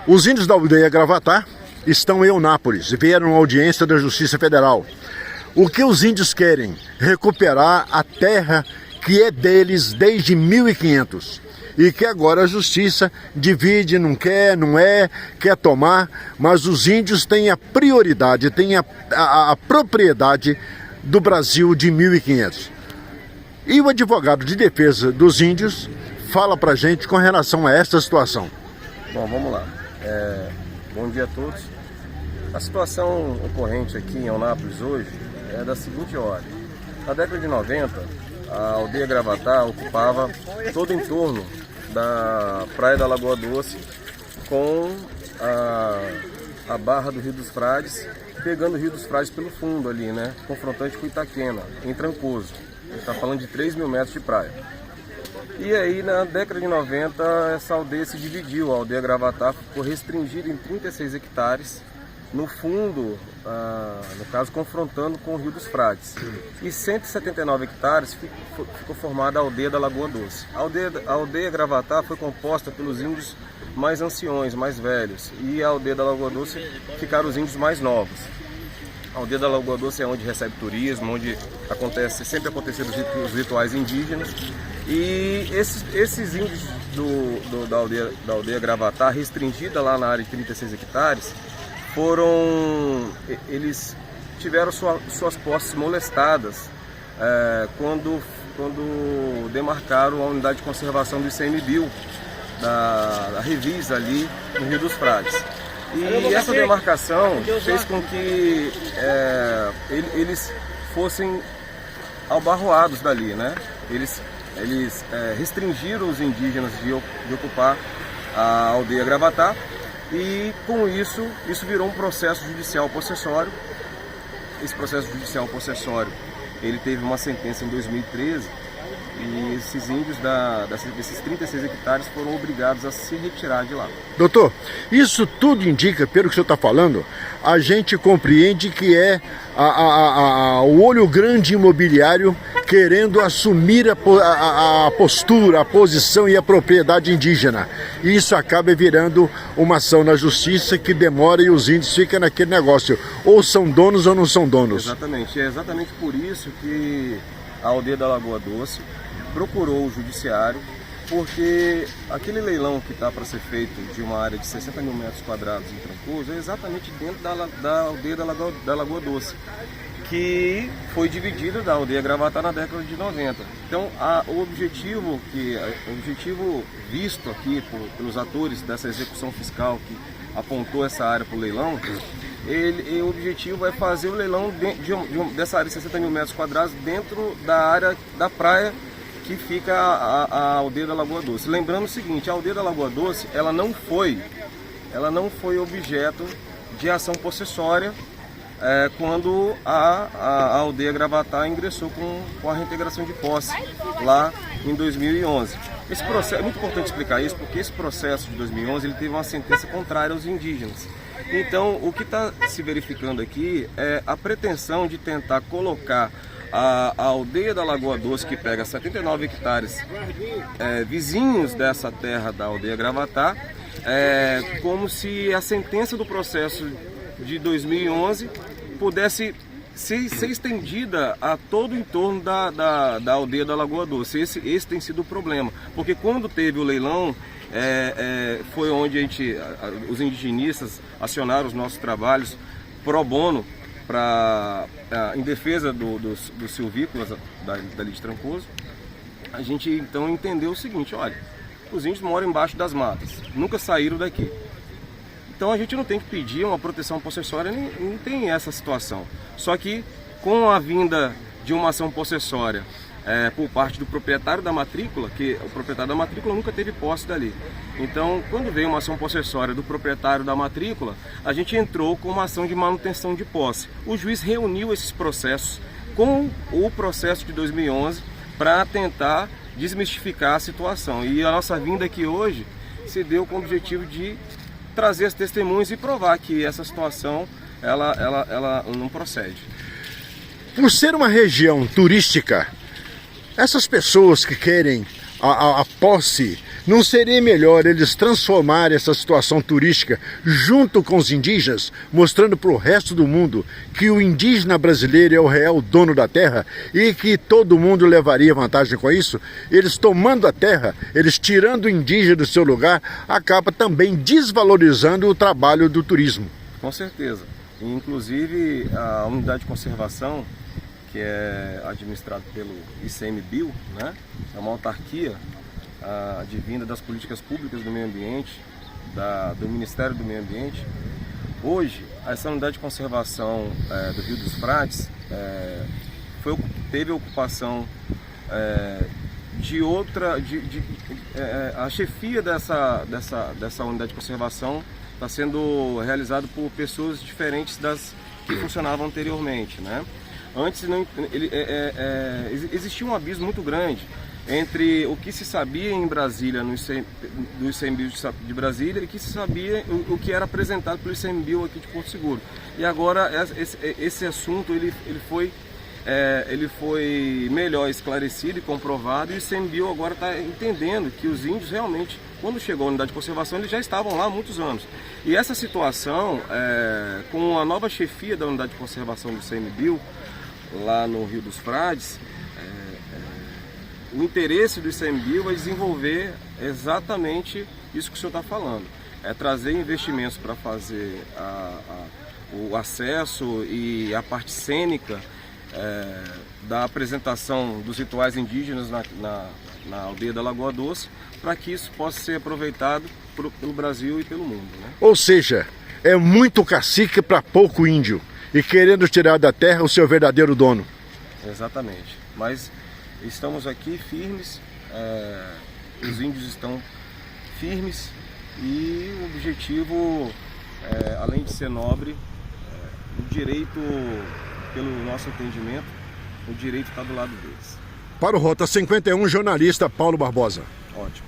Os índios da aldeia Gravatá estão em Eunápolis e vieram à audiência da Justiça Federal. O que os índios querem? Recuperar a terra que é deles desde 1500 e que agora a Justiça divide, não quer, quer tomar, mas os índios têm a prioridade, têm a propriedade do Brasil de 1500. E o advogado de defesa dos índios fala pra gente com relação a esta situação. Bom, vamos lá. Bom dia a todos. A situação ocorrente aqui em Eunápolis hoje é da seguinte ordem. Na década de 90, a aldeia Gravatá ocupava todo o entorno da praia da Lagoa Doce com a barra do Rio dos Frades, pegando o Rio dos Frades pelo fundo ali, né? Confrontante com Itaquena, em Trancoso. A gente está falando de 3 mil metros de praia. E aí, na década de 90, essa aldeia se dividiu. A aldeia Gravatá ficou restringida em 36 hectares, no fundo, no caso, confrontando com o Rio dos Frades. E 179 hectares ficou formada a aldeia da Lagoa Doce. A aldeia Gravatá foi composta pelos índios mais anciões, mais velhos. E a aldeia da Lagoa Doce ficaram os índios mais novos. A aldeia da Lagoa Doce é onde recebe turismo, onde sempre aconteceram os rituais indígenas. E esses índios da aldeia Gravatá, restringida lá na área de 36 hectares, eles tiveram suas posses molestadas quando demarcaram a unidade de conservação do ICMBio, da Revisa ali no Rio dos Frades. E essa demarcação fez com que eles fossem albarroados dali, né? Eles restringiram os indígenas de ocupar a aldeia Gravatá e com isso virou um processo judicial possessório. Esse processo judicial possessório, ele teve uma sentença em 2013 e esses índios desses 36 hectares foram obrigados a se retirar de lá. Doutor, isso tudo indica, pelo que o senhor está falando, a gente compreende que é o olho grande imobiliário querendo assumir a postura, a posição e a propriedade indígena. E isso acaba virando uma ação na justiça que demora e os índios ficam naquele negócio. Ou são donos ou não são donos. Exatamente. É exatamente por isso que a aldeia da Lagoa Doce procurou o judiciário, porque aquele leilão que está para ser feito de uma área de 60 mil metros quadrados em Trancoso é exatamente dentro da aldeia da Lagoa Doce, que foi dividida da aldeia Gravatá na década de 90. Então, o objetivo visto aqui pelos atores dessa execução fiscal que apontou essa área para o leilão, o objetivo é fazer o leilão dessa área de 60 mil metros quadrados dentro da área da praia que fica a aldeia da Lagoa Doce. Lembrando o seguinte, a aldeia da Lagoa Doce, ela não foi objeto de ação possessória quando a aldeia Gravatá ingressou com a reintegração de posse lá em 2011. Esse processo, é muito importante explicar isso, porque esse processo de 2011 ele teve uma sentença contrária aos indígenas. Então, o que está se verificando aqui é a pretensão de tentar colocar a aldeia da Lagoa Doce, que pega 79 hectares vizinhos dessa terra da aldeia Gravatá, como se a sentença do processo de 2011 pudesse ser estendida a todo o entorno da aldeia da Lagoa Doce. Esse tem sido o problema, porque quando teve o leilão, foi onde os indigenistas acionaram os nossos trabalhos pro bono em defesa dos silvícolas dali de Trancoso. A gente então entendeu o seguinte: olha, os índios moram embaixo das matas, nunca saíram daqui. Então a gente não tem que pedir uma proteção possessória, nem tem essa situação. Só que com a vinda de uma ação possessória por parte do proprietário da matrícula, que o proprietário da matrícula nunca teve posse dali. Então, quando veio uma ação possessória do proprietário da matrícula, a gente entrou com uma ação de manutenção de posse. O juiz reuniu esses processos com o processo de 2011 para tentar desmistificar a situação. E a nossa vinda aqui hoje se deu com o objetivo de trazer as testemunhas e provar que essa situação ela não procede. Por ser uma região turística, essas pessoas que querem a posse Não seria melhor eles transformarem essa situação turística junto com os indígenas, mostrando para o resto do mundo que o indígena brasileiro é o real dono da terra e que todo mundo levaria vantagem com isso? Eles tomando a terra, eles tirando o indígena do seu lugar, acaba também desvalorizando o trabalho do turismo. Com certeza. Inclusive a unidade de conservação, que é administrada pelo ICMBio, né? É uma autarquia advinda das políticas públicas do meio ambiente, do Ministério do Meio Ambiente. Hoje, essa unidade de conservação do Rio dos Frades teve a ocupação de outra... a chefia dessa unidade de conservação está sendo realizada por pessoas diferentes das que funcionavam anteriormente, né? Antes existia um abismo muito grande entre o que se sabia em Brasília, do ICMBio de Brasília, e o que se sabia, o que era apresentado pelo ICMBio aqui de Porto Seguro. E agora esse assunto ele foi melhor esclarecido e comprovado, e o ICMBio agora está entendendo que os índios realmente, quando chegou a unidade de conservação, eles já estavam lá há muitos anos. E essa situação, com a nova chefia da unidade de conservação do ICMBio, lá no Rio dos Frades, o interesse do ICMBio é desenvolver exatamente isso que o senhor está falando. É trazer investimentos para fazer o acesso e a parte cênica da apresentação dos rituais indígenas na aldeia da Lagoa Doce, para que isso possa ser aproveitado pelo Brasil e pelo mundo, né? Ou seja, é muito cacique para pouco índio, e querendo tirar da terra o seu verdadeiro dono. Exatamente. Mas estamos aqui firmes, os índios estão firmes, e o objetivo, além de ser nobre, o direito, pelo nosso entendimento, o direito está do lado deles. Para o Rota 51, jornalista Paulo Barbosa. Ótimo.